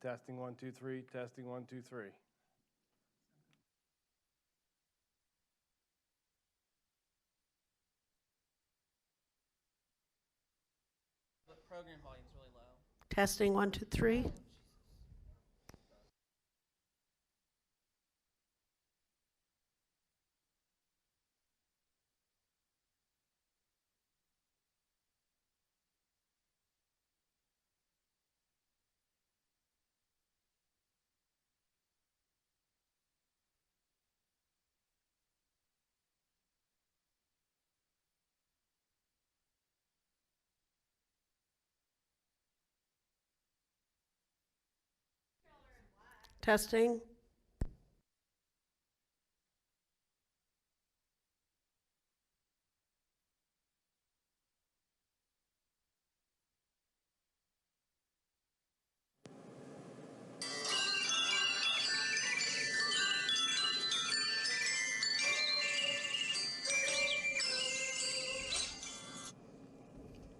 Testing 1, 2, 3. Testing 1, 2, 3. The program volume's really low. Testing 1, 2, 3. Testing.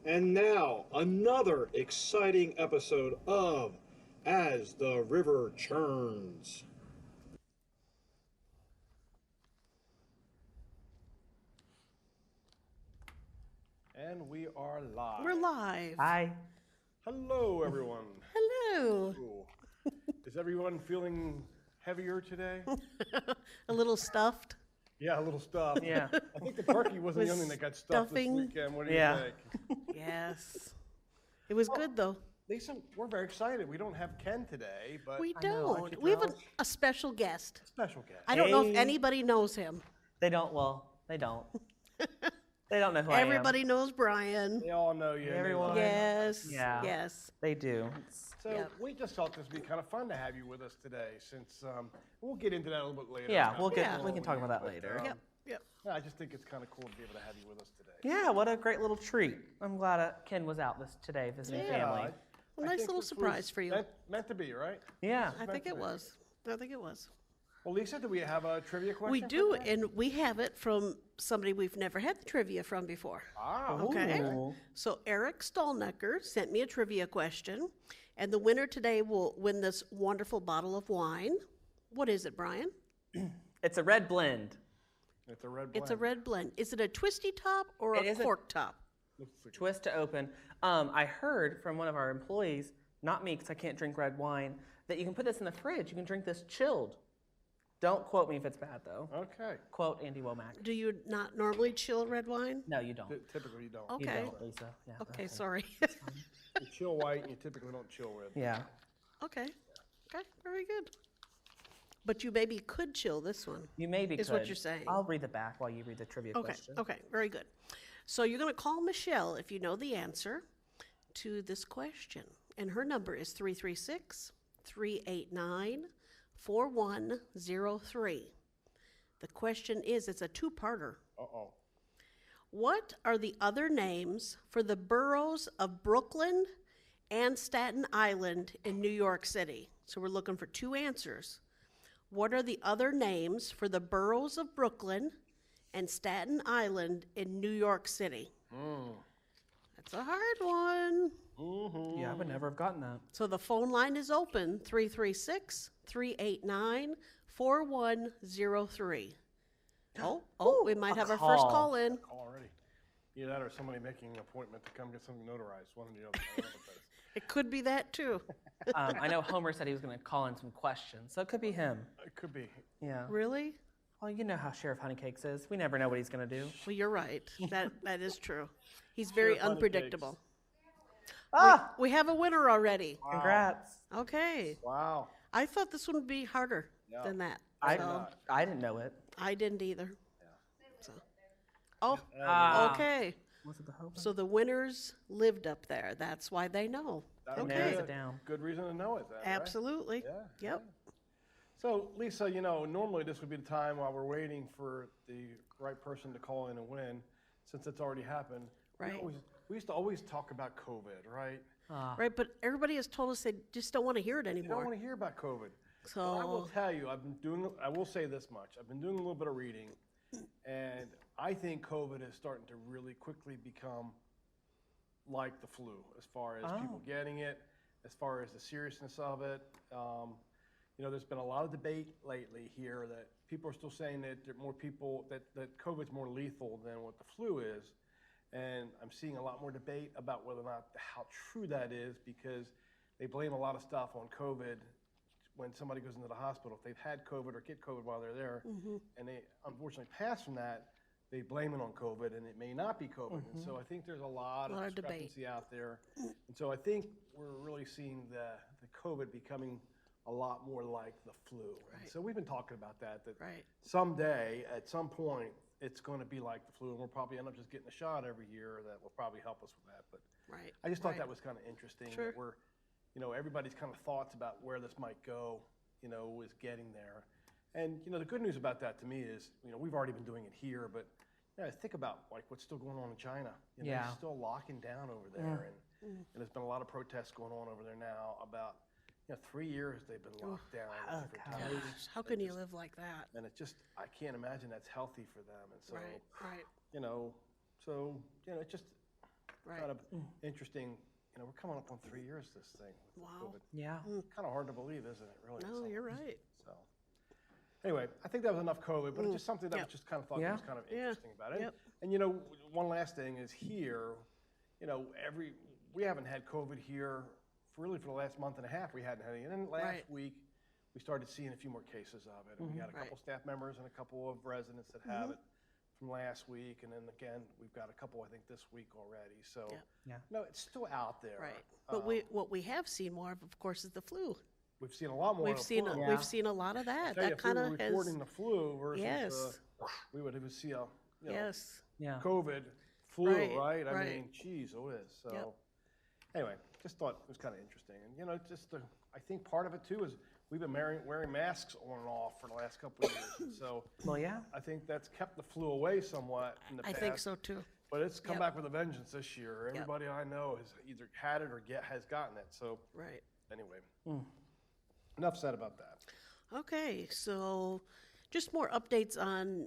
And now, another exciting episode of As the River Churns. And we are live. We're live. Hi. Hello, everyone. Hello. Cool. Is everyone feeling heavier today? A little stuffed. Yeah, a little stuffed. Yeah. I think the turkey wasn't the only thing that got stuffed Stuffing. this weekend. What do you Yeah. think? Yes. It was good, though. Lisa, we're very excited. We don't have Ken today, but We know, I don't. could We have tell. a special guest. special guest. I don't know if Hey. anybody knows him. They don't. Well, they don't. They don't know who Everybody knows Brian. They all know you. and they Everyone. love you. Yes. Yeah. Yes. I am. They do. So Yep. we just thought this would be kind of fun to have you with us today, since we'll get into that a little bit later. Yeah, How we'll get. Yeah. We can talk about that But, later. Yep. Yep. yeah, I just think it's kind of cool to be able to have you with us today. Yeah. What a great little treat. I'm glad Ken was out today visiting family. A nice think little this surprise was for you. Meant to be, right? Yeah. I think it was. I think it was. Well, Lisa, do we have a trivia question? We for do, today? and we have it from somebody we've never had the trivia from before. Ah, Okay. Ooh. So Eric Stallnecker sent me a trivia question, and the winner today will win this wonderful bottle of wine. What is it, Brian? It's a red blend. It's a red blend. It's a red blend. Is it a twisty top or It a is a- cork top? Looks like Twist to open. I heard from one of our employees, not me because I can't drink red wine, that you can put this in the fridge. You can drink this chilled. Don't quote me if it's bad though. Okay. Quote Andy Womack. Do you not normally chill red wine? No, you don't. Typically, you don't. You Okay. don't, Lisa. Yeah. Okay, sorry. You chill white, and you typically don't chill red. Yeah. Okay. Okay, very good. But you maybe could chill this one. You maybe Is could. what you're saying. I'll read the back while you read the trivia Okay, question. okay, very good. So you're going to call Michelle if you know the answer to this question. And her number is 336 389 4103. The question is it's a two-parter. Uh-oh. What are the other names for the boroughs of Brooklyn and Staten Island in New York City? So we're looking for two answers. What are the other names for the boroughs of Brooklyn and Staten Island in New York City? That's a hard one. Yeah, I would never have gotten that. So the phone line is open, 336 389 4103. Oh, we might have our first call. call in. Already. Either that or somebody making an appointment to come get something notarized. One or the other. I don't know what that is. It could be that too. I know Homer said he was going to call in some questions, so it could be him. It could be. Yeah. Really? Well, you know how Sheriff Honeycakes is. We never know what he's going to do. Well, you're right. That is true. He's very Sheriff Honeycakes. unpredictable. Ah! We have a winner already. Congrats. Okay. Wow. I thought this one would be harder No. than that. I, So, I didn't know it. I didn't either. So. Oh, Ah. okay. Was it the Homer? So the winners lived up there. That's why they know. That would be narrows Okay. it a down. Good reason to know it then, right? Absolutely. Yeah. Yep. So, Lisa, normally this would be the time while we're waiting for the right person to call in and win, since it's already happened. Right. We used to always talk about COVID, right? Right, but everybody has told us they just don't want to hear it You don't anymore. want to hear about COVID. So But I will tell you, I will say this much. I've been doing a little bit of reading, and I think COVID is starting to really quickly become like the flu as far as people getting it. as far as the seriousness of it. You know, there's been a lot of debate lately here that people are still saying that there are more people, that COVID's more lethal than what the flu is. And I'm seeing a lot more debate about whether or not how true that is, because they blame a lot of stuff on COVID when somebody goes into the hospital. If they've had COVID or get COVID while they're there, and they unfortunately pass from that, they blame it on COVID, and it may not be COVID. And so I think there's a lot of discrepancy out there. And so I think we're really seeing the COVID becoming a lot more like the flu. And so we've been talking about that someday, at some point, it's going to be like the flu, and we'll probably end up just getting a shot every year that will probably help us with that. But I just thought that was kind of interesting. That we're, you know, everybody's kind of thoughts about where this might go, you know, is getting there. And, you know, the good news about that to me is, you know, we've already been doing it here, but think about like what's still going on in China. You know, they're still locking down over there, and there's been a lot of protests going on over there now about, you know, 3 years they've been locked down. How can you live like that? And it's just, I can't imagine that's healthy for them. And so, you know, it's just kind of interesting. You know, we're coming up on 3 years this thing. With COVID. Yeah. Kind of hard to believe, isn't it? Really. No, you're right. So, anyway, I think that was enough COVID, but it's just something that I just kind of thought was kind of interesting about it. And you know, one last thing is here, you know, we haven't had COVID here for the last month and a half. We hadn't had any. And then last week, we started seeing a few more cases of it. And we got a couple staff members and a couple of residents that have it from last week. And then again, we've got a couple, I think, this week already. So, no, it's still out there. Right. But what we have seen more of course, is the flu. We've seen a lot more. We've seen a lot of that. That kind of has. Reporting the flu versus we would even see a COVID flu, right? I mean, geez, it is. So anyway, just thought it was kind of interesting, and you know, I think part of it too is we've been wearing masks on and off for the last couple of years, and so I think that's kept the flu away somewhat in the past. I think so too. But it's come back with a vengeance this year. Everybody I know has either had it or has gotten it. So anyway. Enough said about that. Okay, so just more updates on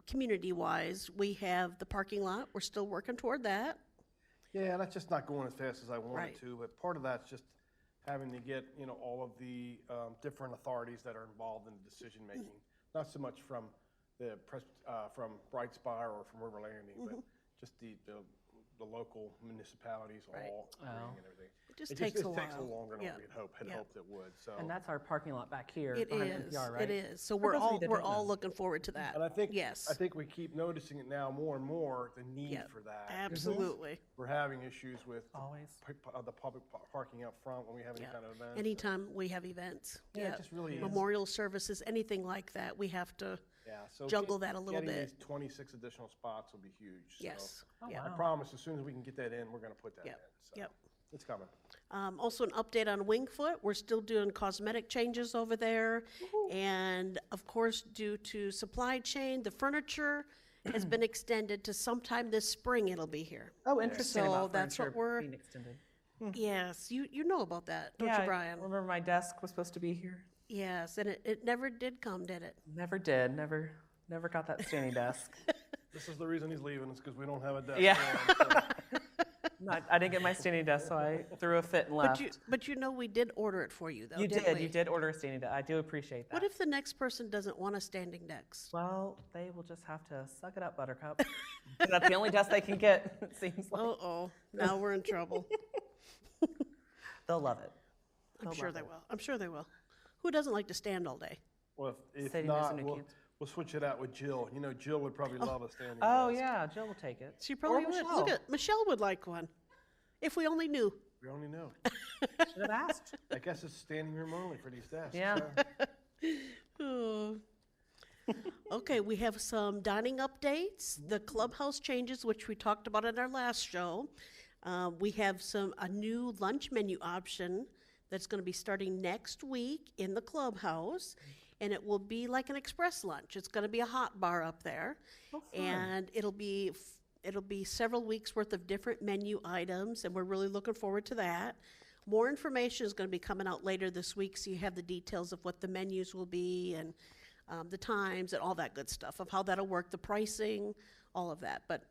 community-wise. We have the parking lot. We're still working toward that. Yeah, that's just not going as fast as I wanted to. But part of that's just having to get, you know, all of the different authorities that are involved in the decision making. Not so much from from Bright Spire or from River Landing, but just the local municipalities all agreeing and everything. It just takes a while. It takes a little longer than we had hoped it would. So. And that's our parking lot back here. It behind is. NPR, right? It is. So we're all looking forward to that. And I think we keep noticing it now more and more, the need for that. Absolutely. We're having issues with the public parking up front when we have any kind of event. Anytime we have events. It just really memorial services, anything like that, we have to juggle that a little bit. Getting these 26 additional spots will be huge. Yes. So I promise as soon as we can get that in, we're going to put that in. So it's coming. Also an update on Wingfoot. We're still doing cosmetic changes over there. And of course, due to supply chain, the furniture has been extended to sometime this spring it'll be here. Oh, interesting. So that's what we're being extended. Yes, you know about that, don't you, Brian? I remember my desk was supposed to be here. Yes, and it never did come, did it? Never did. Never got that standing desk. This is the reason he's leaving, is because we don't have a desk. Yeah. I didn't get my standing desk, so I threw a fit and left. But you know we did order it for you, though, You didn't did order a standing desk. I do appreciate that. What if the next person doesn't want a standing desk? Well, they will just have to suck it up, Buttercup. That's the only desk they can get, it seems like. Uh-oh, now we're in trouble. They'll love it. I'm sure they will. I'm sure they will. Who doesn't like to stand all day? Well, if Sadie not, Newsom Newcomb. we'll switch it out with Jill. You know, Jill would probably love a standing Oh, desk. yeah, Jill will take it. She probably Or would. Michelle. Look at Michelle would like one. If we only knew. We only know. Should have asked. I guess it's standing room only for these desks. Yeah. Oh. Okay, we have some dining updates. The clubhouse changes, which we talked about in our last show. We have a new lunch menu option that's going to be starting next week in the clubhouse, and it will be like an express lunch. It's going to be a hot bar up there, and it'll be several weeks worth of different menu items, and we're really looking forward to that. More information is going to be coming out later this week, so you have the details of what the menus will be and the times and all that good stuff of how that'll work, the pricing, all of that. But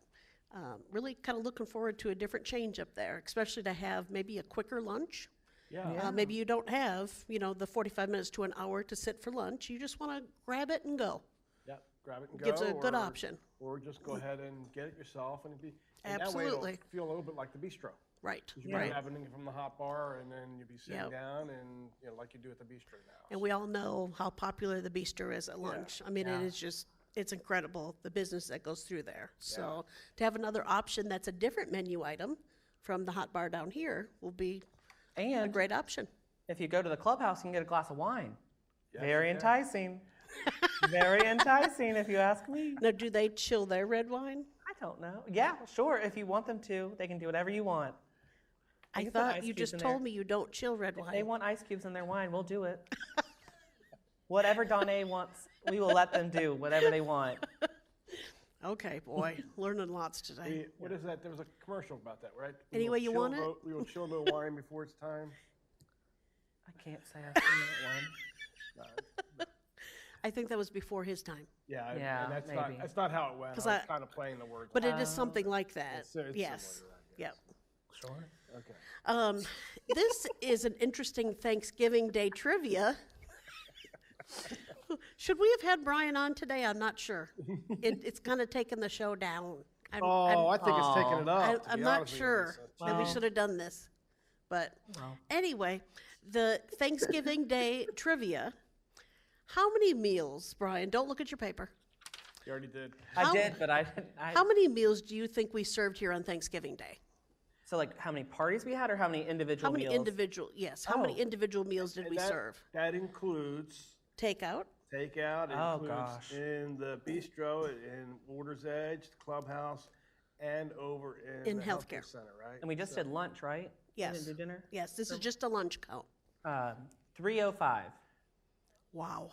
really kind of looking forward to a different change up there, especially to have maybe a quicker lunch Yeah. Maybe you don't have, the 45 minutes to an hour to sit for lunch. You just want to grab it and go. Yeah, grab it and go. Gives a good or- option. Or just go ahead and get it yourself, and and Absolutely. that way it'll feel a little bit like the bistro. Right. 'Cause you'll be having it from the hot bar, and then you'll be sitting Yep. down, and like you do at the bistro now. And we all know how popular the bistro is at lunch. I mean, it is just, it's incredible, the business that goes through there. So to have another option that's a different menu item from the hot bar down here will be a And great option. if you go to the clubhouse, you can get a glass of wine. Yes, Very you can. enticing. Very enticing, if you ask me. Now, do they chill their red wine? I don't know. Yeah, sure. If you want them to, they can do whatever you want. I can put thought ice you cubes just in told there. me you don't chill red If they wine. want ice cubes in their wine, we'll do it. Whatever Donna wants, we will let them do whatever they want. Okay, boy, learning lots today. What is that? There was a commercial about that, right? Any way you want it? We will chill no wine before it's time. I can't say I've seen that one. I think that was before his time, Yeah, Yeah, and maybe. that's not how it went. I 'Cause was I- kind of playing the words. but it is something like that. It's Yes. similar to that, yes. Yep. Sure. Okay. This is an interesting Thanksgiving Day trivia. Should we have had Brian on today? I'm not sure. It's kind of taken the show down. I think it's taking it up. to I'm be not honest with you, sure Lisa. that we Well. should have done this. But Well. anyway, the Thanksgiving Day trivia. How many meals, Brian? Don't look at your paper. You already did. I How- did, but I didn't. How many meals do you think we served here on Thanksgiving Day? So, like, how many parties we had, or how many individual How many meals? individual? Yes. How many Oh. individual meals did And we that, serve? That includes Takeout. takeout. It Oh, includes gosh. in the bistro, in Water's Edge, the clubhouse, and over in the healthcare. center, right? And we just did lunch, right? We Yes. didn't do dinner. Yes. This is just a lunch count. 305. Wow.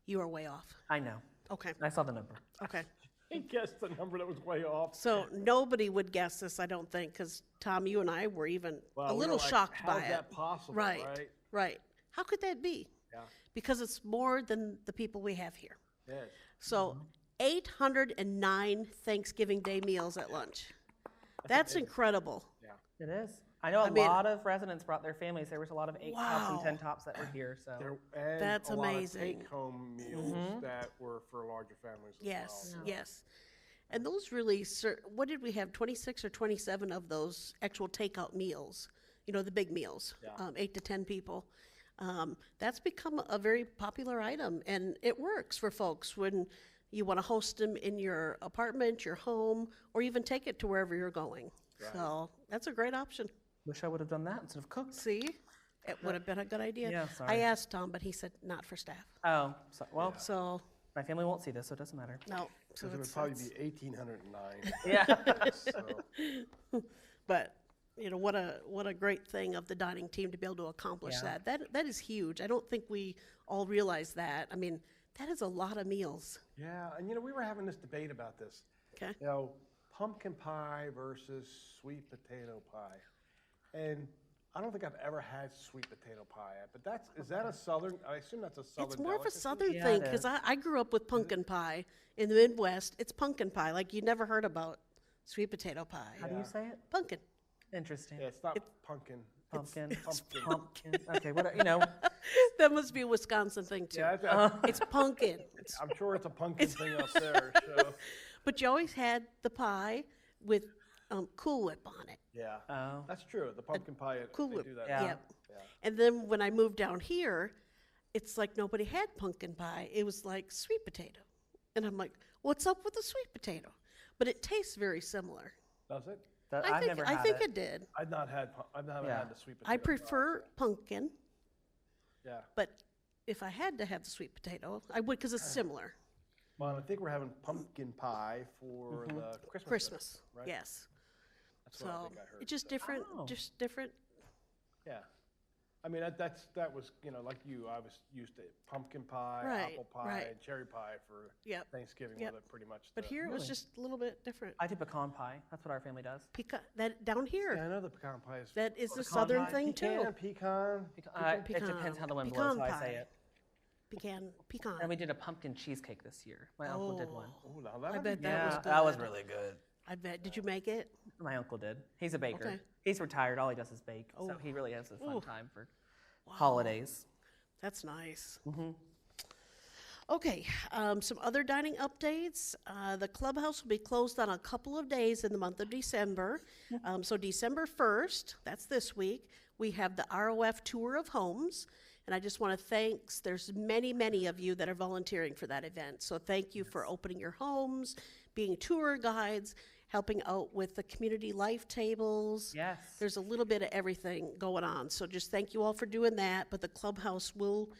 You are way off. I know. Okay. I saw the number. Okay. I guessed the number that was way off. So nobody would guess this, I don't think, because Tom, you and I were even Well, a we little were like, shocked how by is it. that possible, Right. right? Right. How could that be? Yeah. Because it's more than the people we have here. Yes. So 809 Thanksgiving Day meals at lunch. That's incredible. It is. I know a mean- lot of residents brought their families. There was a lot of 8 tops and Wow. 10 tops that were here. So And That's a lot of amazing. take-home meals that were for larger families as Yes, well. yes. And those really, what did we have, 26 or 27 of those actual takeout meals? The big meals, Yeah. 8 to 10 people. That's become a very popular item, and it works for folks when you want to host them in your apartment, your home, or even take it to wherever you're going. So that's a great option. wish I would have done that instead of cooked. See? It would have been a good idea. Yeah, I sorry. asked Tom, but he said not for staff. Oh, so, well, So, my family won't see this, so it doesn't matter. no. So Because it would it's- probably it's- be 1,809. Yeah. So, But what a great thing of the dining team to be able to accomplish Yeah. that. That is huge. I don't think we all realize that. I mean, that is a lot of meals. yeah, and we were having this debate about this. Okay. Pumpkin pie versus sweet potato pie. And I don't think I've ever had sweet potato pie, but is that a southern, I assume that's a southern It's more of a delicacy? southern Yeah, thing it because is. I grew up with pumpkin pie in the Midwest. It's pumpkin pie. Like you never heard about sweet potato pie. How do you say it? Pumpkin. Interesting. Yeah, it's not pumpkin. Pumpkin. Pumpkin. Pumpkin. Okay, what, That must be a Wisconsin thing too. Yeah, It's pumpkin. I'm sure it's a pumpkin thing up there. So, But you always had the pie with Cool Whip on it. yeah, Oh. that's true. The pumpkin pie, Cool they Whip. do that. Yeah. Yep. And then when I moved down here, it's like nobody had pumpkin pie. It was like sweet potato. And I'm like, what's up with the sweet potato? But it tastes very similar. Does it? I've never I had think it. it did. I've not had, I've never Yeah. had the sweet potato I pie, prefer so, pumpkin, Yeah. but if I had to have the sweet potato, I would because it's similar. Well, I think we're having pumpkin pie for the Christmas. Christmas, dinner, right? yes. That's what I So think I heard. it's just so, different, Oh. just different. Yeah. I mean, that was, like you, I was used to pumpkin pie, Right, apple pie, right. and cherry pie for Yep. Thanksgiving Yep. with it pretty much. But here it was Really? just a little bit different. I do pecan pie. That's what our family does. That down here, Yeah, I know the pecan pie is. that is a Pecan southern pie, thing too. Pecan. It depends how the wind blows, how I say it. Pecan. And we did a pumpkin cheesecake this year. My uncle did one. Oh, now that I would bet be that was Yeah, good. that was really good. I bet. Did you make it? My uncle did. He's a baker. Okay. He's retired. All he does is bake. So Oh. he really has a fun Ooh. time for holidays. That's nice. Mm-hmm. Okay, some other dining updates. The clubhouse will be closed on a couple of days in the month of December. So December 1st, that's this week, we have the ROF Tour of Homes. And I just want to there's many, many of you that are volunteering for that event. So thank you for opening your homes, being tour guides, helping out with the community life tables. Yes. There's a little bit of everything going on. So just thank you all for doing that. But the clubhouse will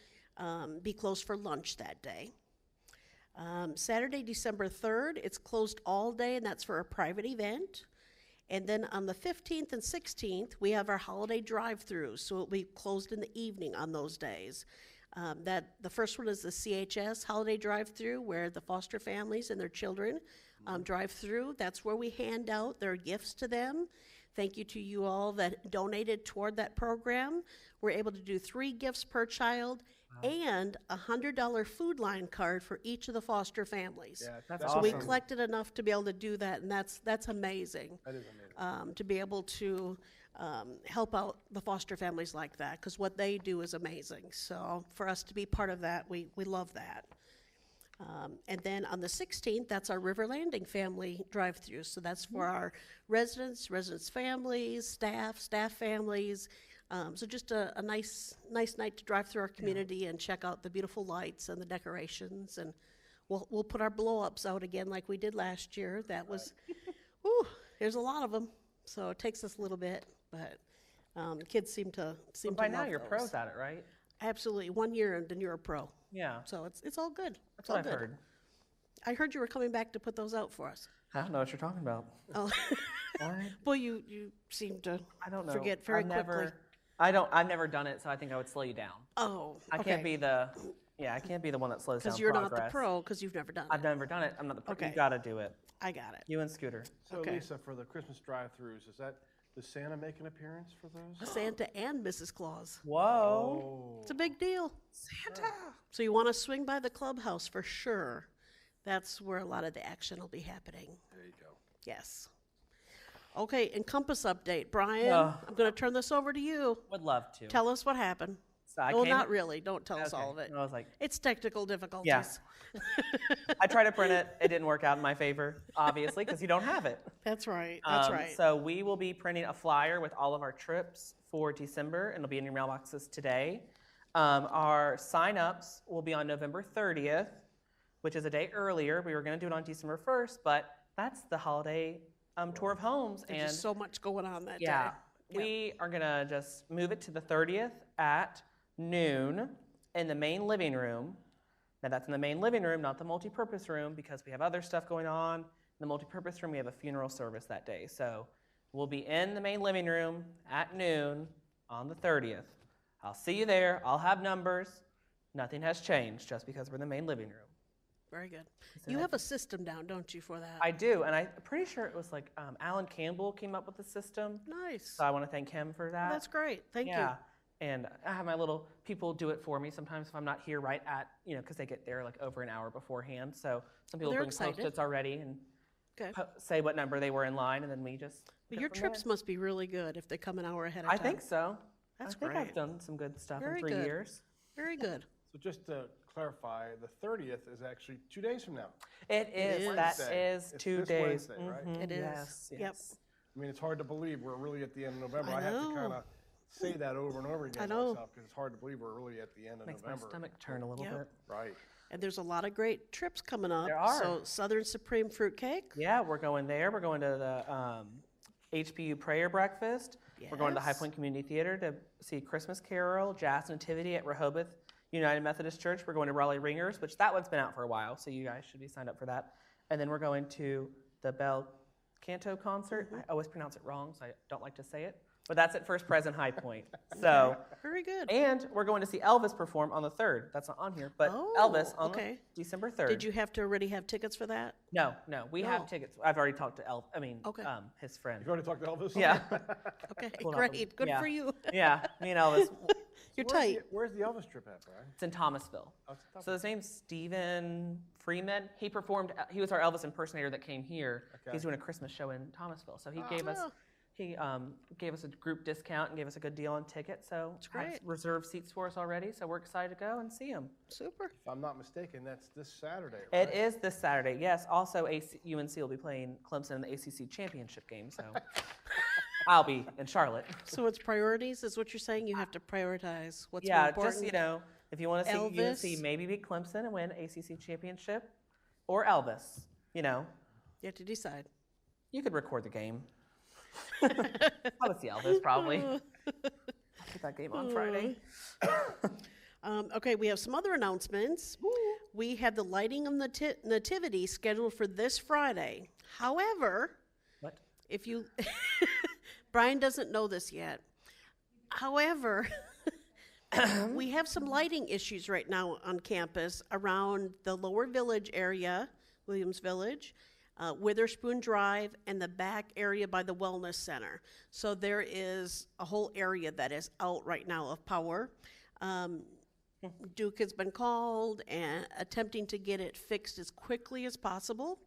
be closed for lunch that day. Saturday, December 3rd, it's closed all day, and that's for a private event. And then on the 15th and 16th, we have our holiday drive-throughs, so it'll be closed in the evening on those days. The first one is the CHS holiday drive-through, where the foster families and their children drive through. That's where we hand out their gifts to them. Thank you to you all that donated toward that program. We're able to do 3 gifts per child and a $100 food line card for each of the foster families. Yeah, That's So awesome. we collected enough to be able to do that, and that's amazing. That is amazing. To be able to help out the foster families like that, because what they do is amazing. So for us to be part of that, we love that. And then on the 16th, that's our River Landing family drive-through. So that's for our residents families, staff families. So just a nice night to drive through our community and check out the beautiful lights and the decorations. And we'll put our blow-ups out again like we did last year. That was, whew, there's a lot of them. So it takes us a little bit, but kids seem to But by now love you're those. pros at it, right? Absolutely. 1 year and then you're a pro. Yeah. So it's all good. That's It's all what I've good. heard. I heard you were coming back to put those out for us. I don't know what you're talking about. Oh, What? well, you seem to I don't know. forget very quickly. I've never done it, so I think I would slow you down. Oh, I can't be the one that slows down because you're progress. not the pro because you've never done it. I've never done it. I'm not the pro. Okay. You got to do it. I got it. You and Scooter. So Okay. Lisa, for the Christmas drive-throughs, does Santa make an appearance for those? Santa and Mrs. Claus. Whoa. Oh. It's a big deal. Santa. So you want to swing by the clubhouse for sure. That's where a lot of the action will be happening. There you go. Yes. Okay, Encompass update. Brian, Ugh. I'm going to turn this over to you. Would love to. Tell us what happened. So I Well, came- not really. Don't tell us Okay. all of it. I was like, It's technical difficulties. yeah. I tried to print it. It didn't work out in my favor, obviously, because you don't have it. That's right. That's right. So we will be printing a flyer with all of our trips for December, and it'll be in your mailboxes today. Our sign-ups will be on November 30th, which is a day earlier. We were going to do it on December 1st, but that's the holiday tour of homes. There's and just so much going on that yeah, day. we are going to just move it to the 30th at noon in the main living room. Now that's in the main living room, not the multi-purpose room, because we have other stuff going on. In the multi-purpose room, we have a funeral service that day. So we'll be in the main living room at noon on the 30th. I'll see you there. I'll have numbers. Nothing has changed just because we're in the main living room. Very good. So You that- have a system down, don't you, for that? I do, and I'm pretty sure it was like Alan Campbell came up with the system. Nice. So I want to thank him for that. That's great. Thank yeah. you. And I have my little people do it for me sometimes if I'm not here right at, because they get there like over an hour beforehand. So some people they're bring excited. Post-its already and Okay. say what number they were in line, and then we just. But go your from trips there. must be really good if they come an hour ahead of I time. think so. That's I think great. I've done some good stuff Very in 3 good. years. Very good. So just to clarify, the 30th is actually 2 days from now. It is. is. That Wednesday. is It's 2 this days. Wednesday, right? Mhm, It is. Yes. Yep. Yes. I mean, it's hard to believe we're really at the end of November. I I have to know. kind of say that over and over again I know. myself because it's hard to believe we're really at the end of Makes November. my stomach turn a little Yep. bit. Right. And there's a lot of great trips coming up. There are. So Southern Supreme Fruitcake. Yeah, we're going there. We're going to the HBU prayer breakfast. We're going to the High Yes. Point Community Theater to see Christmas Carol, Jazz Nativity at Rehoboth United Methodist Church. We're going to Raleigh Ringers, which that one's been out for a while, so you guys should be signed up for that. And then we're going to the Bel Canto concert. I always pronounce it wrong, so I don't like to say it. But that's at First Pres and High Point. So, Very good. and we're going to see Elvis perform on the 3rd. That's not on here, but Oh, Elvis on okay. December 3rd. Did you have to already have tickets for that? No, we No. have tickets. I've already talked to Okay. his friend. You've already talked to Elvis? Yeah. Okay, Pulled up a- great. Good yeah. for you. Yeah, me and Elvis. You're Where's tight. Where's the Elvis trip at, Brian? It's in Thomasville. Oh, it's in So his name's Stephen Freeman. He was our Elvis impersonator that came here. Okay. He's doing a Christmas show in Thomasville. So he gave us a group discount and gave us a good deal on tickets. So That's great. has reserved seats for us already. So we're excited to go and see him. Super. If I'm not mistaken, that's this Saturday, right? It is this Saturday. Yes. Also, UNC will be playing Clemson in the ACC championship game. So I'll be in Charlotte. So it's priorities, is what you're saying? You have to prioritize what's more Yeah, important. just, if you want to see Elvis. UNC maybe beat Clemson and win ACC championship, or Elvis, You have to decide. you could record the game. I would see Elvis probably. I'll put that game on Friday. Okay, we have some other announcements. We have the lighting of the nativity scheduled for this Friday. However, What? if you, Brian doesn't know this yet. However, we have some lighting issues right now on campus around the Lower Village area, Williams Village, Witherspoon Drive, and the back area by the Wellness Center. So there is a whole area that is out right now of power. Duke has been called and attempting to get it fixed as quickly as possible.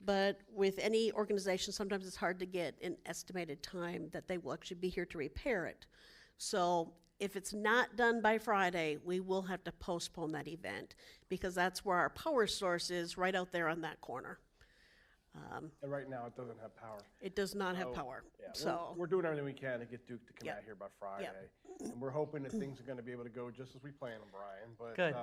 But with any organization, sometimes it's hard to get an estimated time that they will actually be here to repair it. So if it's not done by Friday, we will have to postpone that event because that's where our power source is, right out there on that corner. And right now, it doesn't have power. It does not have So, power. Yeah, So, we're doing everything we can to get Duke to come Yep. out here by Friday. And we're hoping that things are going to be able to go just as we plan them, Brian. But, Good.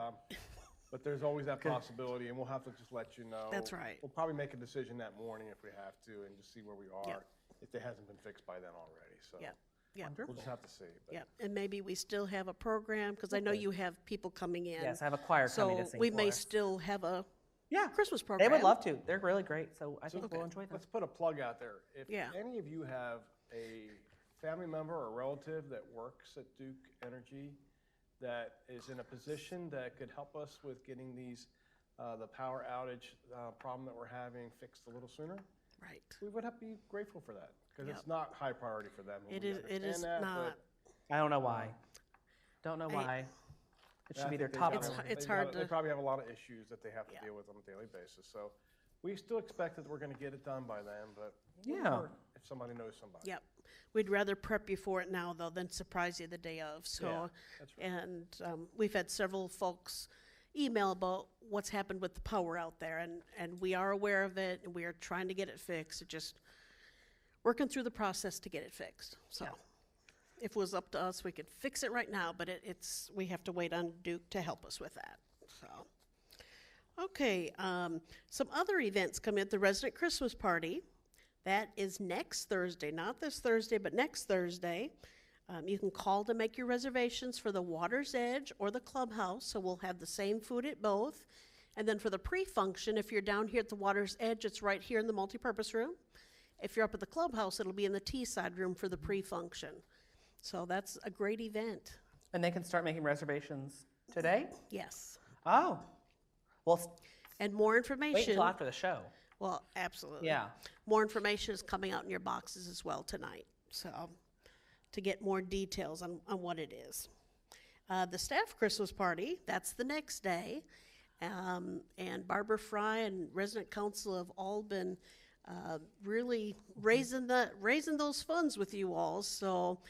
But there's always that possibility, and we'll have to just let you know. That's right. We'll probably make a decision that morning if we have to, and just see where we are, Yep. if it hasn't been fixed by then already. So yeah, yeah, we'll just have to see. But yeah. And maybe we still have a program, because I know you have people coming in. Yes, I have a choir coming to So sing we for may us. still have a Yeah, Christmas they program. would love to. They're really great, so I think Okay. we'll enjoy them. Let's put a plug out there. If Yeah. any of you have a family member or relative that works at Duke Energy that is in a position that could help us with getting these, the power outage problem that we're having fixed a little sooner, Right. we would have to be grateful for that because Yep. it's not high priority for them. It We is. It understand is that, not. I don't know why. Don't know I- why. It I should be think their they've top got- priority. It's they've hard got- to- They probably have a lot of issues that they have to Yeah. deal with on a daily basis. So we still expect that we're going to get it done by then, but wouldn't Yeah. hurt if somebody knows somebody. Yep. We'd rather prep you for it now, though, than surprise you the day of. So, Yeah, that's right. and we've had several folks email about what's happened with the power out there, and we are aware of it, and we are trying to get it fixed. It just working through the process to get it fixed. So, if it was up to us, we could fix it right now, but it's we have to wait on Duke to help us with that. So. Okay, some other events coming at the Resident Christmas Party. That is next Thursday, not this Thursday, but next Thursday. You can call to make your reservations for the Water's Edge or the Clubhouse, so we'll have the same food at both. And then for the pre-function, if you're down here at the Water's Edge, it's right here in the multipurpose room. If you're up at the Clubhouse, it'll be in the T-side room for the pre-function. So that's a great event. And they can start making reservations today? Yes. Oh. Well, And more wait information. until after the show. Well, absolutely. Yeah. More information is coming out in your boxes as well tonight, so to get more details on what it is. The staff Christmas party, that's the next day. And Barbara Fry and Resident Council have all been really raising those funds with you all. So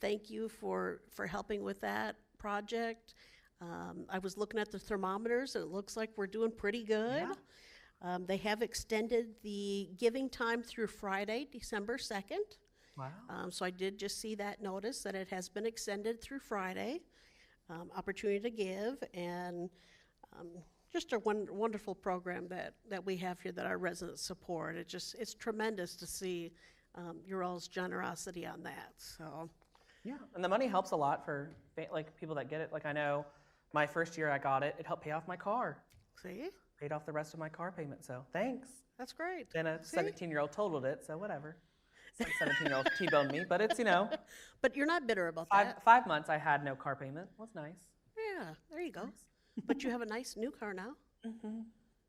thank you for helping with that project. I was looking at the thermometers, and it looks like we're doing pretty good. They have extended the giving time through Friday, December 2nd. Wow. So I did just see that notice that it has been extended through Friday. Opportunity to give, and just a wonderful program that we have here that our residents support. It's tremendous to see your all's generosity on that. So Yeah, and the money helps a lot for like people that get it. Like I know my first year I got it, it helped pay off my car. see, Paid off the rest of my car payment, so thanks. that's great. Then a See? 17-year-old totaled it, so whatever. Some 17-year-old T-boned me, but it's, But you're not bitter about five, that. 5 months I had no car payment. Was nice. Yeah, there you go. But you have a nice new car now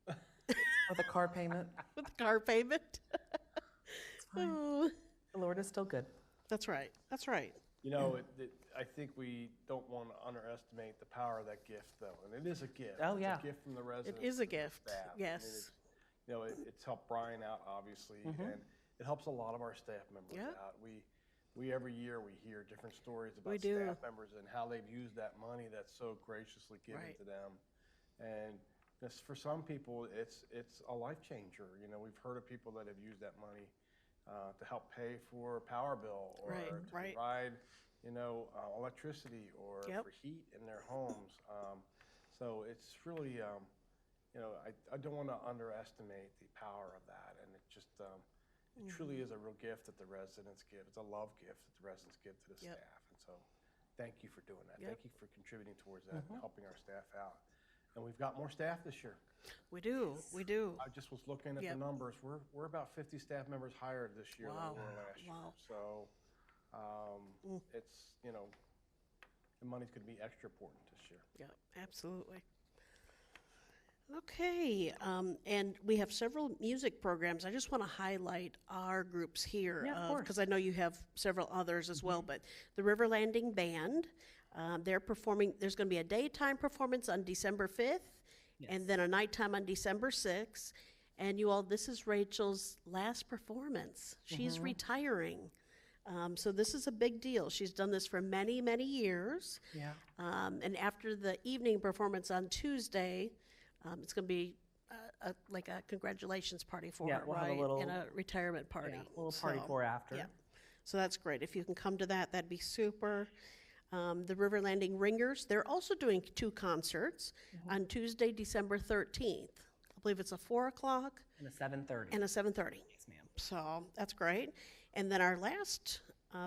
With a car payment, with the car payment. Oh, the Lord is still good. that's right. That's right. You know, I think we don't want to underestimate the power of that gift, though, and it is a gift. Oh, yeah. It's a gift from the residents. is a to the gift, staff. I mean, yes. you know, it's helped Brian out, obviously, and it helps a lot of our staff members Yeah. out. We every year we hear different stories about We do. staff members and how they've used that money that's so graciously given Right. to them, and just for some people, it's a life changer. You know, we've heard of people that have used that money to help pay for a power bill or Right, to right. provide, you know, electricity or Yep. for heat in their homes. So it's really, you know, I don't want to underestimate the power of that, and it just it truly is a real gift that the residents give. It's a love gift that the residents give to the Yep. staff, and so thank you for doing that. Yep. Thank you for contributing towards that and helping our staff out. And we've got more staff this year. We do. I just was looking at Yep. the numbers. We're about 50 staff members hired this year Wow. than we were last year. Wow. So it's, you know, the money's going to be extra important this year. Yeah, absolutely. Okay, and we have several music programs. I just want to highlight our groups here. Yeah, of course. Because I know you have several others as well, but the River Landing Band, they're performing, there's going to be a daytime performance on December 5th, and then a nighttime on December 6th. And you all, this is Rachel's last performance. She's retiring. So this is a big deal. She's done this for many, many years. Yeah. And after the evening performance on Tuesday, it's going to be like a congratulations party for Yeah, her, we'll have a right? little- And a retirement party. Yeah, a little party for after. Yeah. So that's great. If you can come to that, that'd be super. The River Landing Ringers, they're also doing 2 concerts on Tuesday, December 13th. I believe it's a 4 o'clock And a 7:30. and a 7:30. Yes, ma'am. So that's great. And then our last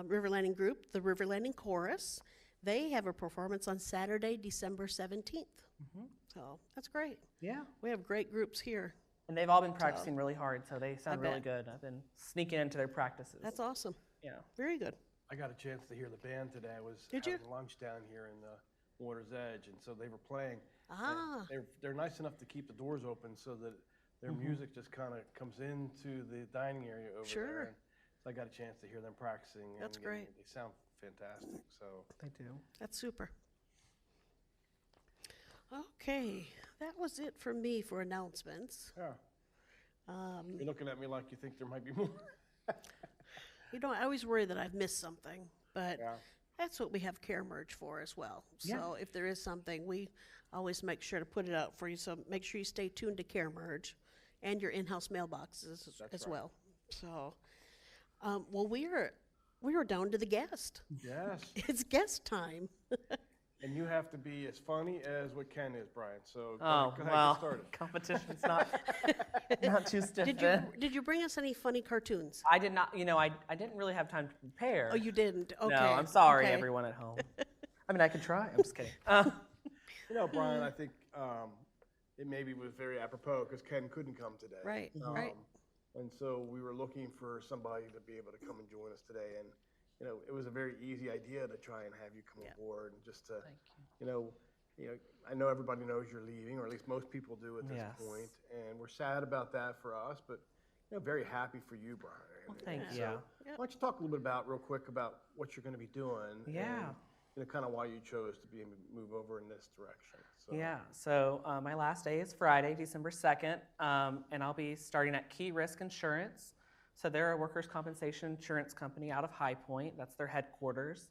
River Landing group, the River Landing Chorus, they have a performance on Saturday, December 17th. So that's great. Yeah. We have great groups here. And they've all been practicing really hard, so they sound really bet. good. I've been sneaking into their practices. That's awesome. Yeah. Very good. I got a chance to hear the band today. I was Did you? having lunch down here in the Water's Edge, and so they were playing. Ah. And they're nice enough to keep the doors open so that their music just kind of comes into the dining area over Sure. there. And so I got a chance to hear them practicing. That's and great. They sound fantastic. So They do. That's super. Okay, that was it for me for announcements. yeah, you're looking at me like you think there might be more. You know, I always worry that I've missed something, but Yeah. that's what we have Care Merge for as well. Yeah. So if there is something, we always make sure to put it out for you. So make sure you stay tuned to Care Merge and your in-house mailboxes as right. well. So, well, we are down to the guest. Yes, It's guest time. and you have to be as funny as what Ken is, Brian. So go Oh, ahead, get well, started. competition's not too stiff Did then. you bring us any funny cartoons? I did not, I didn't really have time to prepare. Oh, you didn't. Okay. No, I'm sorry, okay. everyone at home. I mean, I could try. I'm just kidding. You know, Brian, I think it maybe was very apropos because Ken couldn't come today. Right, right. And so we were looking for somebody to be able to come and join us today. And, you know, it was a very easy idea to try and have you come aboard and just to, you know, I know everybody knows you're leaving, or at least most people do at this Yes. point. And we're sad about that for us, but, very happy for you, Brian. Well, thank And you. so why don't you talk a little bit real quick about what you're going to be doing? Yeah. And, kind of why you chose to move over in this direction. So. Yeah, so my last day is Friday, December 2nd, and I'll be starting at Key Risk Insurance. So they're a workers' compensation insurance company out of High Point. That's their headquarters.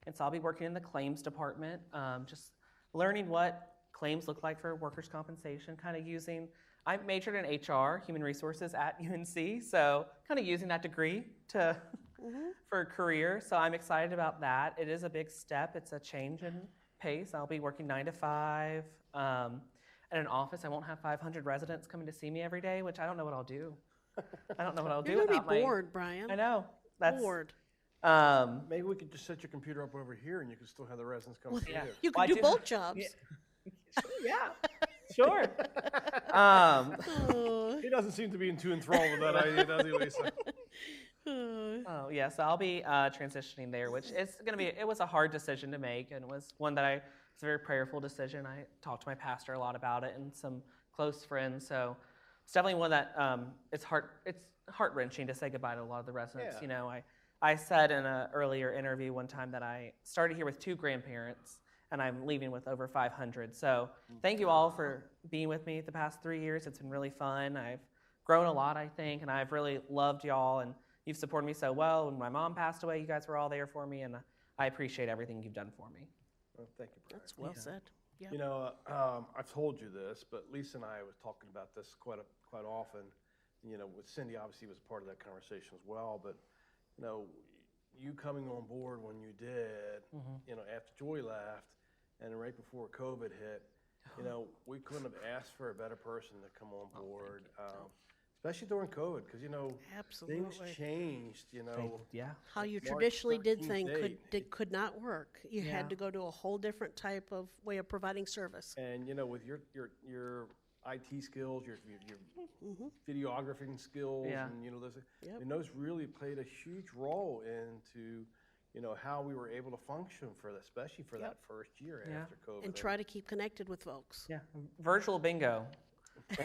And so I'll be working in the claims department, just learning what claims look like for workers' compensation, kind of using, I majored in HR, human resources at UNC, so kind of using that degree to for a career. So I'm excited about that. It is a big step. It's a change in pace. I'll be working 9 to 5 at an office. I won't have 500 residents coming to see me every day, which I don't know what I'll do. I don't know what I'll do You're gonna without be my. bored, Brian. I know. That's Bored. Maybe we could just set your computer up over here and you could still have the residents come see yeah. you. You Well, I can do do- both jobs. yeah, sure. He doesn't seem to be too enthralled with that idea, does he, Lisa? Oh yeah, so I'll be transitioning there, which is going to be. It was a hard decision to make, and it was one that it's a very prayerful decision. I talked to my pastor a lot about it and some close friends. So it's definitely one that it's heart wrenching to say goodbye to a lot of the residents. Yeah. You know, I said in an earlier interview one time that I started here with 2 grandparents, and I'm leaving with over 500. So thank you all for being with me the past 3 years. It's been really fun. I've grown a lot, I think, and I've really loved y'all, and you've supported me so well. When my mom passed away, you guys were all there for me, and I appreciate everything you've done for me. Well, thank you, Brian. That's well said. Yeah. You know, I've told you this, but Lisa and I was talking about this quite often. You know, with Cindy, obviously, was part of that conversation as well. But you know, you coming on board when you did, you know, after Joy left, and right before COVID hit, you know, we couldn't have asked for a better person to come on board, especially during COVID, because you know, things Absolutely. changed. You know, Yeah. How you March traditionally did 13th things date. could not work. You Yeah. had to go to a whole different type of way of providing service. and you know, with your IT skills, your videographing skills, Yeah. and you know, those, Yep. and those really played a huge role into, you know, how we were able to function for that, especially for that first year Yeah. after COVID. And try to keep connected with folks. Yeah. Virtual bingo.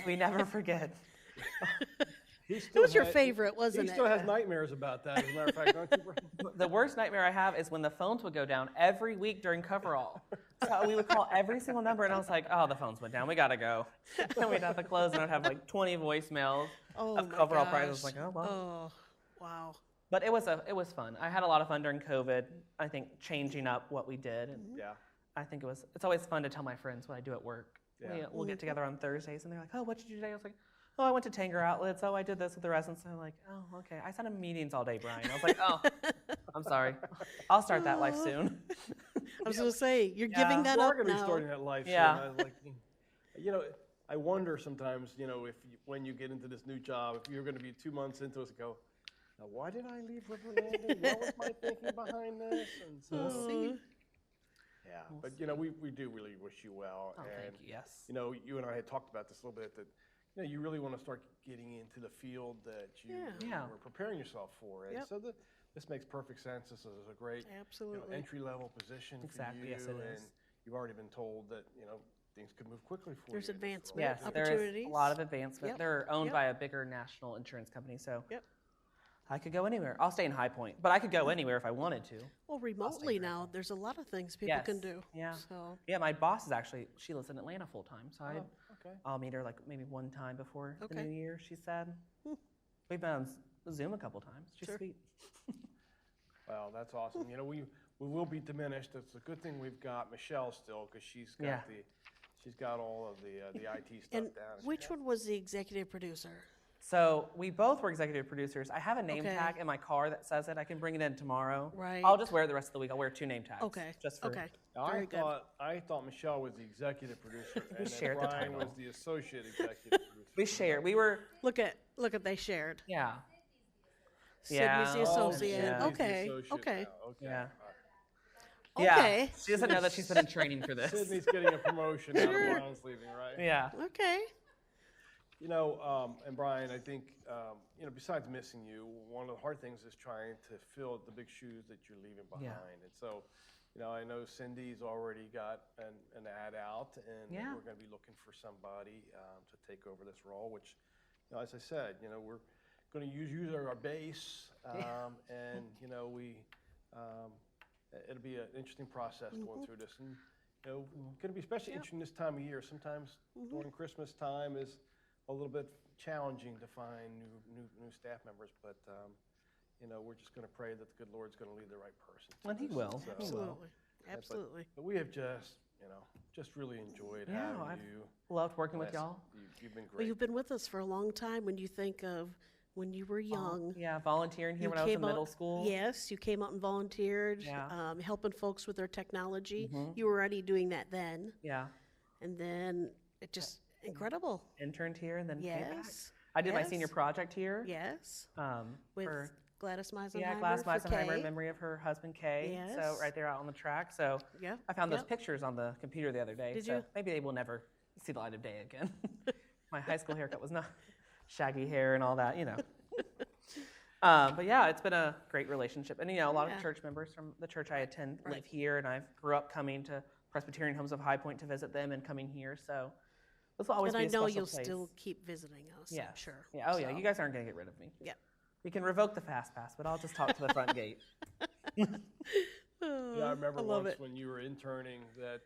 We never forget. He It still was your had- favorite, He wasn't still it? has nightmares about that, as a matter of fact, don't you, Brian? The worst nightmare I have is when the phones would go down every week during coverall. So we would call every single number, and I was like, oh, the phones went down. We got to go. And we'd have to close, and I'd have like 20 voicemails Oh of my coverall gosh. prizes. Like, oh, well. Oh, wow. But it was fun. I had a lot of fun during COVID, I think, changing up what we did. And Yeah. I think it's always fun to tell my friends what I do at work. Yeah. We'll get together on Thursdays, and they're like, oh, what did you do today? I was like, oh, I went to Tanger Outlets. Oh, I did this with the residents. And I'm like, oh, okay. I sat in meetings all day, Brian. I was like, oh, I'm sorry. I'll start that life soon. I was going to say, you're Yeah. giving that We're up going to be now. starting that life Yeah. soon. Like, you know, I wonder sometimes, you know, when you get into this new job, if you're going to be 2 months into it, go, now why did I leave River Landing? What was my thinking behind this? And so, We'll see. yeah, but you know, we do really wish you well. Oh, and, thank you. Yes. You know, you and I had talked about this a little bit, that you know, you really want to start getting into the field that you Yeah. were preparing yourself for. And Yep. so this makes perfect sense. This is a great Absolutely. entry-level position Exactly, for you. yes, it is. And you've already been told that, you know, things could move quickly for There's you. in this role. advancement. Yes, there's Opportunities. a lot of advancement. Yep. They're owned Yep. by a bigger national insurance company, so Yep. I could go anywhere. I'll stay in High Point, but I could go anywhere if I wanted to. Well, remotely now, there's a lot of things people can Yes. do. Yeah. So, Yeah, my boss is actually, she lives in Atlanta full time, so Oh, okay. I'll meet her like maybe one time before the Okay. new year, she said. We've been on Zoom a couple times. She's Sure. sweet. Well, that's awesome. You know, we will be diminished. It's a good thing we've got Michelle still, because she's got Yeah. she's got all of the IT stuff and down. which one was the executive producer? So we both were executive producers. I have a name Okay. tag in my car that says it. I can bring it in tomorrow. Right. I'll just wear it the rest of the week. I'll wear 2 name tags. Okay. Just for, Okay. Now, Very good. I thought Michelle was the executive producer, and then shared the Brian title. was the associate executive producer. We shared. We were, Look at they shared. yeah. Sydney's Yeah. the Oh, associate. yeah. Sydney's the Okay. associate Okay. now. Okay. Yeah. All right. Yeah. Okay. She doesn't know that she's been in training for this. Sydney's getting a promotion now that Brian's leaving, right? Yeah. Okay. You know, and Brian, I think, you know, besides missing you, one of the hard things is trying to fill the big shoes that you're leaving behind. Yeah. And so, you know, I know Cindy's already got an ad out, and Yeah. we're going to be looking for somebody to take over this role, which, you know, as I said, you know, we're going to use our base, and, you know, it'll be an interesting process going through this. And, you know, going to be especially interesting this time of year. Sometimes during Christmas time is a little bit challenging to find new staff members, but you know, we're just going to pray that the good Lord's going to lead the right person. to And He this. will. So, He will. Absolutely. Absolutely. but we have just really enjoyed Yeah, having I've you. Loved working with Yes, y'all. You've been Well, great. you've been with us for a long time. When you think of when you were young, Yeah, volunteering here you when I was in came out- middle school. Yes, you came out and volunteered, Yeah. helping folks with their technology. Mhm. You were already doing that then, Yeah. and then it just incredible. Interned here and then came back. Yes. I did my Yes. senior project here. Yes, For with Gladys Meisenheimer. yeah, Glass for Meisenheimer in Kay. memory of her husband Kay. Yes. So right there out on the track. So Yep. I found those yep. pictures on the computer the other day. Did so you? maybe they will never see the light of day again. My high school haircut was not shaggy hair and all that, you know. But yeah, it's been a great relationship. And, you know, a lot Yeah. of church members from the church I attend live here, and I grew up coming to Presbyterian Homes of High Point to visit them and coming here. So this will always And be I a know special you'll place. still keep visiting us. Yeah. I'm sure. Yeah. Oh, yeah. So, You guys aren't going to get rid of me. Yep. You can revoke the fast pass, but I'll just talk to the front gate. Yeah, I remember love once it. when you were interning that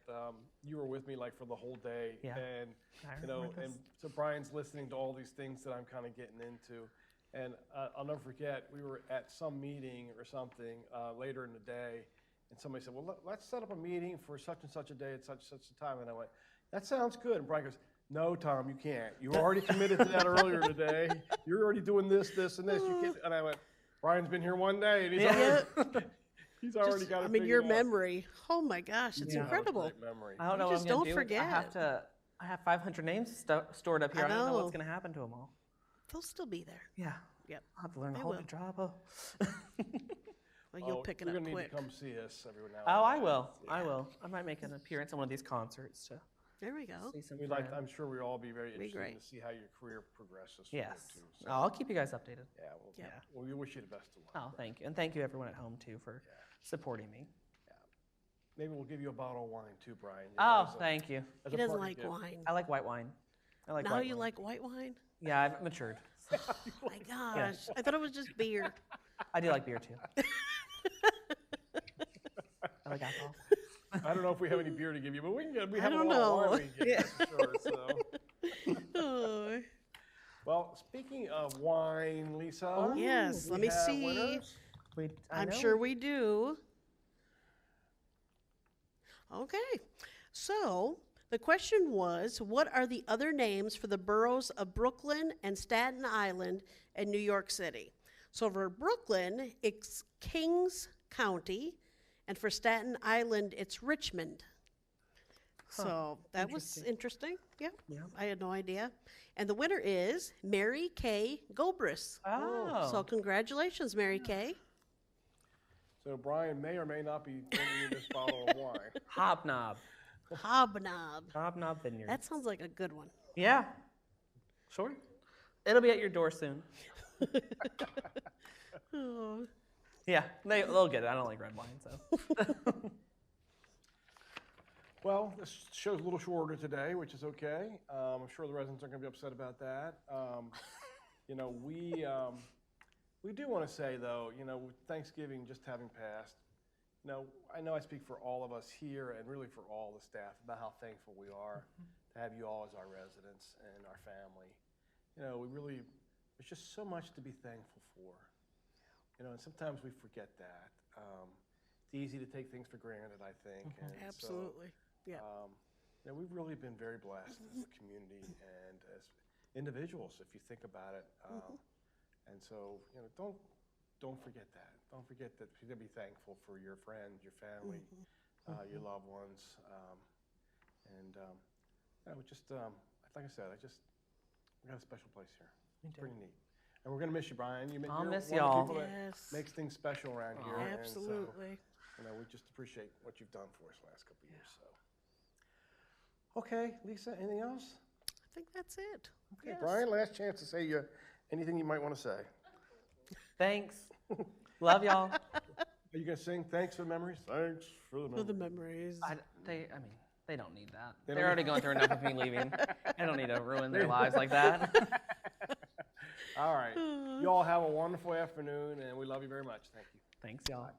you were with me like for the whole day. Yeah, And, I you know, remember and this. so Brian's listening to all these things that I'm kind of getting into. And I'll never forget, we were at some meeting or something later in the day, and somebody said, well, let's set up a meeting for such and such a day at such and such a time. And I went, that sounds good. And Brian goes, no, Tom, you can't. You already committed to that earlier today. You're already doing this, this, and this. You can't. And I went, Brian's been here one day, and he's Yeah. already, he's already Just, got it I mean, your figured out. memory. Oh my gosh, it's Yeah. incredible. That was a great memory. I don't know You what just I'm gonna don't do. forget. I have 500 names stored up here. I don't know know. what's gonna happen to them all. They'll still be there. Yeah. Yep. I'll have to learn a They whole will. new job. Oh. Well, you'll pick it you're up gonna quick. need to come see us every now and Oh, I then. will. I will. I might make an appearance on one of these concerts to There we go. see some We'd like. friends. I'm sure we'll all be very Be interested great. to see how your career progresses. from it, Yes. too. Oh, So, I'll keep you guys updated. yeah. Well, Yeah. Well, we wish you the best of luck. Oh, thank you. And thank you everyone at home too for supporting me. Maybe we'll give you a bottle of wine too, Brian. you know, Oh, as a- thank you. as He a doesn't parting like gift. wine. I like white wine. I like Now white you wine. like white wine? Yeah, I've matured. Oh my gosh. I thought it was just beer. I do like beer too. I like alcohol. I don't know if we have any beer to give you, but we can get. We I have don't a lot of know. wine we can get, that's for sure. So. Oh. Well, speaking of wine, Lisa. Oh, Yes, we let me have see. winners. I I'm know. sure we do. Okay. So the question was, what are the other names for the boroughs of Brooklyn and Staten Island and New York City? So for Brooklyn, it's Kings County, and for Staten Island, it's Richmond. So that was interesting. Yep. Yeah. I had no idea. And the winner is Mary Kay Gobris. Oh. So congratulations, Mary Kay. So Brian may or may not be bringing you this bottle of wine. Hobnob. Hobnob. Hobnob Vineyard. That sounds like a good one. Yeah. Sure. It'll be at your door soon. Oh. Yeah, they'll get it. I don't like red wine, so. Well, this show's a little shorter today, which is okay. I'm sure the residents aren't going to be upset about that. You know, we do want to say, though, you know, with Thanksgiving just having passed, you know I speak for all of us here and really for all the staff about how thankful we are to have you all as our residents and our family. You know, there's just so much to be thankful for. You know, and sometimes we forget that. It's easy to take things for granted, I think. And so, Absolutely. Yeah. you know, we've really been very blessed as a community and as individuals, if you think about it. And so, you know, don't forget that. Don't forget that you're gonna be thankful for your friends, your family, your loved ones, and yeah, just like I said, we got a special place here. It's pretty neat, and we're gonna miss you, Brian. I'll You're miss one of the y'all. people that Yes. makes things special around here. and so, Absolutely. you know, we just appreciate what you've done for us the last couple of years. So, okay, Lisa, anything else? I think that's it. Okay, Yes. Brian, last chance to say anything you might want to say. Thanks. Love y'all. Are you gonna sing "Thanks for the Memories"? Thanks for the For the memories. memories. They don't need that. They They're don't already going through enough with me leaving. I don't need to ruin their lives like that. All right. You all have a wonderful afternoon, and we love you very much. Thank you. Thanks, y'all.